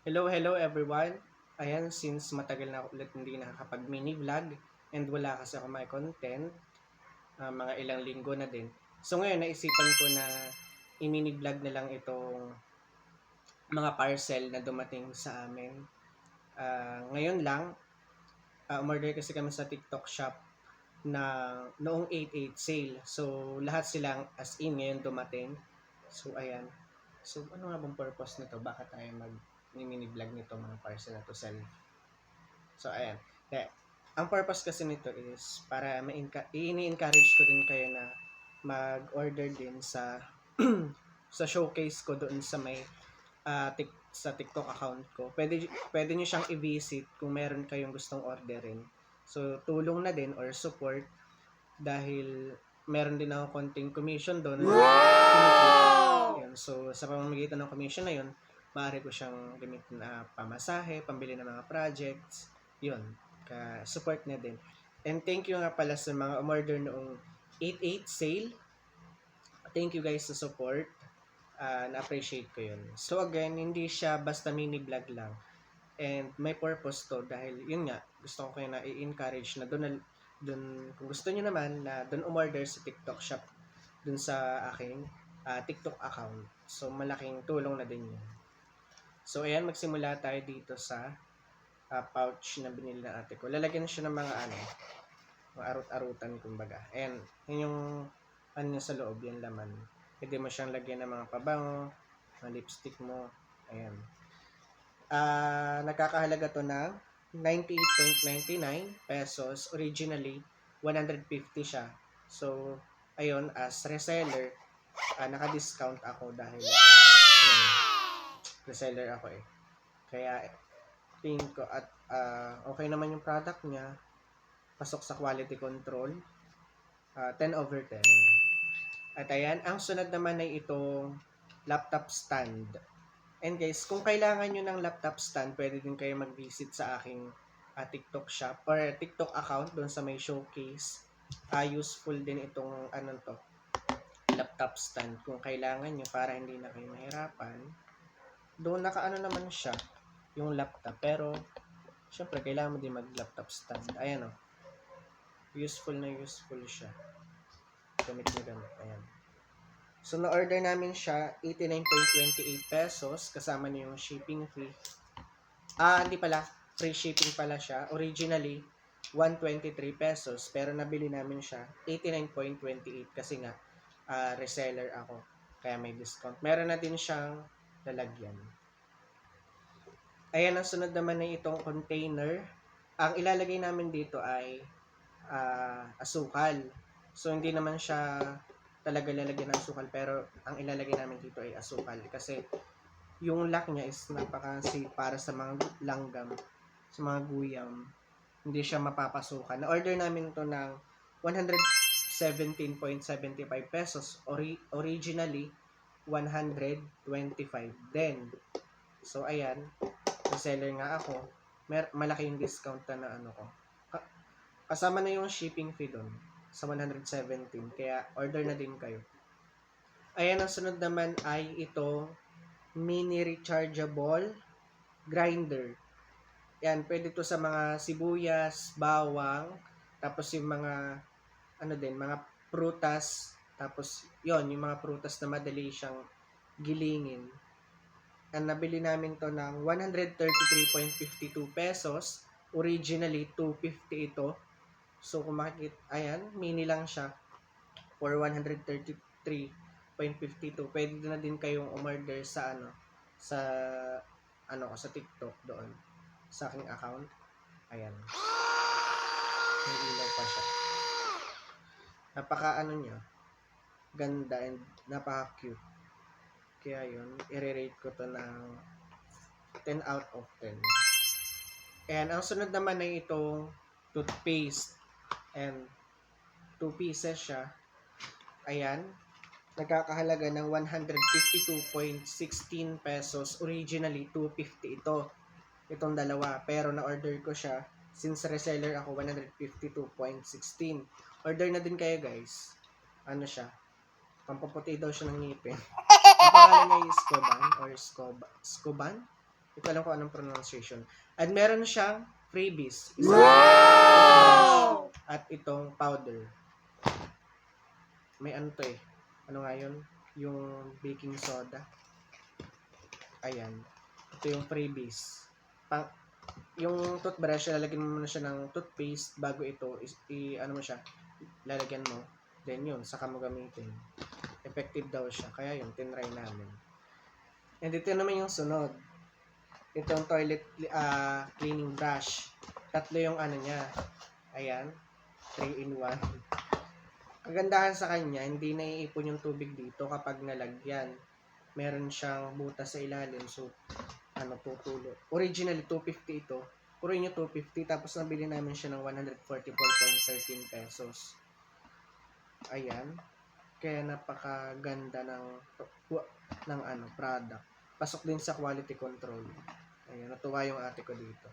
Hello everyone. Ayan, since matagal na ako ulit hindi nakakapag-mini vlog and wala kasi ako may content, mga ilang linggo na din. So ngayon, naisipan ko na i-mini vlog na lang itong mga parcel na dumating sa amin. Ngayon lang, umorder kasi kami sa TikTok shop na noong 8/8 sale. So lahat silang as in ngayon dumating. So ayan. So ano nga bang purpose nito? Bakit tayo mini vlog nito mga parcel na to sell? So, ayan. Kaya, ang purpose kasi nito is para i-encourage ko din kayo na mag-order din sa sa showcase ko doon sa may sa TikTok account ko. Pwede niyo siyang i-visit kung meron kayong gustong orderin. So, tulong na din or support dahil meron din ako konting commission doon. Wow! Yun. So, sa pamamagitan ng commission na yun, maaari ko siyang gamitin na pamasahe, pambili ng mga projects, yun, support na din. And thank you nga pala sa mga umorder noong 8/8 sale. Thank you guys sa support. Na-appreciate ko yun. So again, hindi siya basta mini vlog lang. And may purpose to dahil yun nga, gusto ko kayo na i-encourage na doon kung gusto niyo naman na doon umorder sa TikTok shop doon sa aking TikTok account. So malaking tulong na din yun. So ayan, magsimula tayo dito sa pouch na binili ng ate ko. Lalagyan siya ng mga mga arut-arutan kumbaga. And yun yung niya sa loob, yung laman. Pwede mo siyang lagyan ng mga pabango, mga lipstick mo. Ayan. Nagkakahalaga to ng 98.99 pesos. Originally, 150 siya. So, ayun, as reseller, naka-discount ako dahil yun, reseller ako eh. Kaya, tingin ko at okay naman yung product niya. Pasok sa quality control. 10/10. At ayan, ang sunod naman ay itong laptop stand. And guys, kung kailangan nyo ng laptop stand, pwede din kayo mag-visit sa aking TikTok shop or TikTok account doon sa may showcase. Useful din itong laptop stand kung kailangan nyo para hindi na kayo mahirapan. Doon nakaano naman siya, yung laptop. Pero, syempre, kailangan mo din mag-laptop stand. Ayan o. Useful siya. Gamit na gamit. Ayan. So, na-order namin siya, 89.28 pesos, kasama niyo yung shipping fee. Hindi pala, free shipping pala siya. Originally, 123 pesos, pero nabili namin siya, 89.28 kasi nga, reseller ako. Kaya may discount. Meron na din siyang lalagyan. Ayan, ang sunod naman na itong container. Ang ilalagay namin dito ay asukal. So, hindi naman siya talaga lalagyan ng asukal, pero ang ilalagay namin dito ay asukal kasi yung lock niya is napaka-safe para sa mga langgam, sa mga guyam. Hindi siya mapapasukan. Na-order namin to ng 117.75 pesos. Originally, 125 din. So, ayan. Reseller nga ako. Malaki yung discount na ko. Kasama na yung shipping fee doon sa 117. Kaya order na din kayo. Ayan, ang sunod naman ay ito mini rechargeable grinder. Yan, pwede to sa mga sibuyas, bawang, tapos yung mga mga prutas, tapos yon yung mga prutas na madali siyang gilingin. Ang nabili namin to ng 133.52 pesos. Originally, 250 ito. So, kung makikita, ayan, mini lang siya for 133.52. Pwede na din kayong umorder sa sa TikTok doon sa aking account. Ayan. May ilaw pa siya. Napaka niya, ganda and napaka cute. Kaya yun, i-rate ko to ng 10 out of 10. And ang sunod naman ay itong toothpaste. And 2 pieces siya. Ayan. Nagkakahalaga ng 152.16 pesos. Originally, 250 ito. Itong dalawa. Pero na-order ko siya. Since reseller ako, 152.16. Order na din kayo guys. Ano siya? Pampaputi daw siya ng ngipin. Ang pangalan niya ay Scoban or Scoban. Hindi ko alam kung anong pronunciation. At meron siyang freebies. Wow! At itong powder. May ano to eh. Ano nga yun? Yung baking soda. Ayan. Ito yung freebies. Yung toothbrush, lalagyan mo muna siya ng toothpaste bago ito, ano mo siya, lalagyan mo. Then yun, saka mo gamitin. Effective daw siya. Kaya yun, tinry namin. And ito naman yung sunod. Itong toilet cleaning brush. 3 yung ano niya. Ayan. 3-in-1. Kagandahan sa kanya, hindi naiipon yung tubig dito kapag nalagyan. Meron siyang butas sa ilalim. So, tutulo. Originally, 250 ito. Puro nyo 250. Tapos nabili namin siya ng 144.13 pesos. Ayan. Kaya napakaganda ng product. Pasok din sa quality control. Ayan, natuwa yung ate ko dito.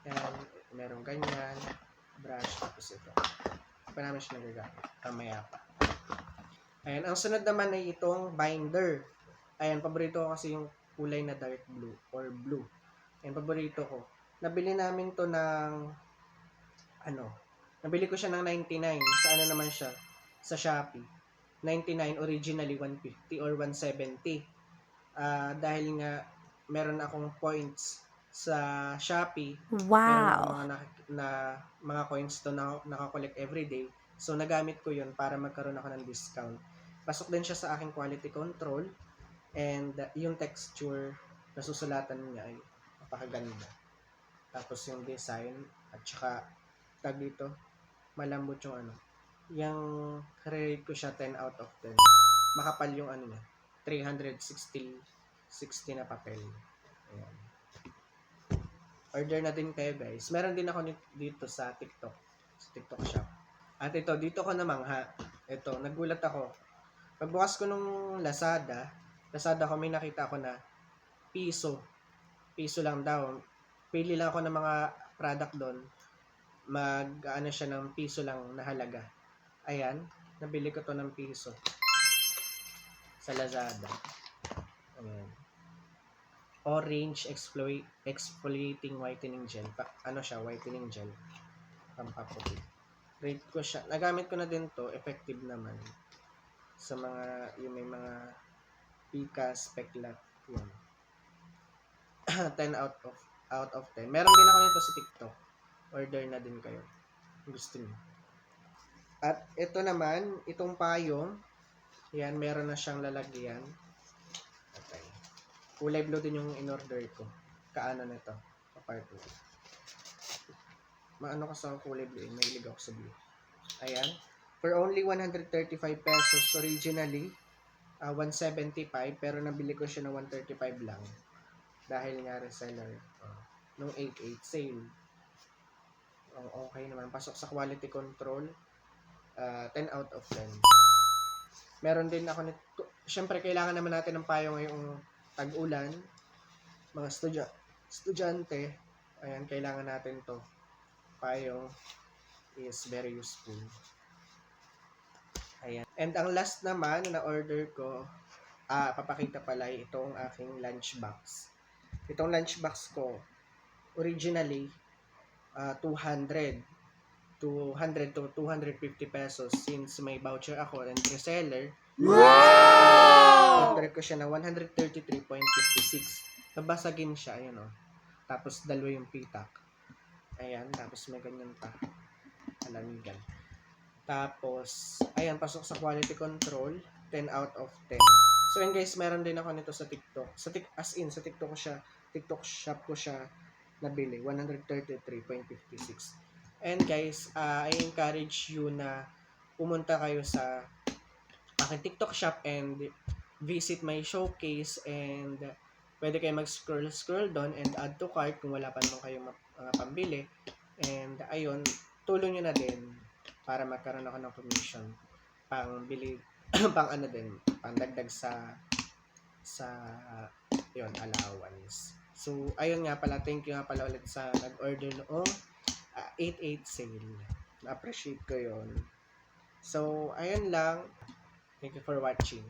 Ayan, meron ganyan, brush, tapos ito. Pa namin siya nagagamit. Mamaya pa. Ayan, ang sunod naman ay itong binder. Ayan, paborito ko kasi yung kulay na dark blue or blue. Ayan, paborito ko. Nabili namin to ng nabili ko siya ng 99. Sa ano naman siya? Sa Shopee. 99, originally 150 or 170. Dahil nga meron akong points sa Shopee. Wow. Meron akong mga coins to na nakakollect everyday. So, nagamit ko yun para magkaroon ako ng discount. Pasok din siya sa aking quality control. And yung texture na susulatan niya ay napakaganda. Tapos yung design at saka tag dito, malambot yung yung rate ko siya 10 out of 10. Makapal yung niya, 360 na papel. Ayan. Order na din kayo guys. Meron din ako dito sa TikTok shop. At ito, dito ko namangha. Ito, nagulat ako. Pagbukas ko nung Lazada ko, may nakita ko na piso lang daw. Pili lang ako ng mga product doon. Siya ng piso lang na halaga. Ayan, nabili ko to ng piso sa Lazada. Ayan. Orange exfoliating whitening gel. Whitening gel. Pampaputi. Rate ko siya. Nagamit ko na din to. Effective naman. Sa yung may mga pikas, peklat. Yan. 10 out of 10. Meron din ako nito sa TikTok. Order na din kayo. Gusto niyo. At ito naman, itong payong. Yan, meron na siyang lalagyan. Okay. Kulay blue din yung in-order ko. Kaano nito? Apart ko. Maano ka sa kulay blue? Mahilig ako sa blue. Ayan. For only 135 pesos originally. 175 pero nabili ko siya ng 135 lang. Dahil nga reseller. Nung 8.8 sale. Okay naman. Pasok sa quality control. 10 out of 10. Meron din ako nito. Siyempre, kailangan naman natin ng payo ngayong tag-ulan. Mga estudyante. Ayan, kailangan natin to. Payo is very useful. Ayan. And ang last naman na order ko, papakita pala itong aking lunchbox. Itong lunchbox ko, originally, 200 to 250 pesos since may voucher ako and reseller. Wow! Order ko siya na 133.56. Nabasagin siya, ayun o. Tapos dalawa yung pitak. Ayan, tapos may ganyan pa. Alamigan. Tapos, ayan, pasok sa quality control, 10 out of 10. So, yun guys, meron din ako nito sa TikTok. Sa TikTok shop ko siya nabili, 133.56. And guys, I encourage you na pumunta kayo sa aking TikTok shop and visit my showcase and pwede kayo mag-scroll doon and add to cart kung wala pa naman kayong pambili. And ayun, tulong nyo na din para magkaroon ako ng commission pang bili pang dagdag sa allowance. So ayun nga pala, thank you nga pala ulit sa nag-order noong 8.8 sale. Na-appreciate ko yon. So ayun lang, thank you for watching.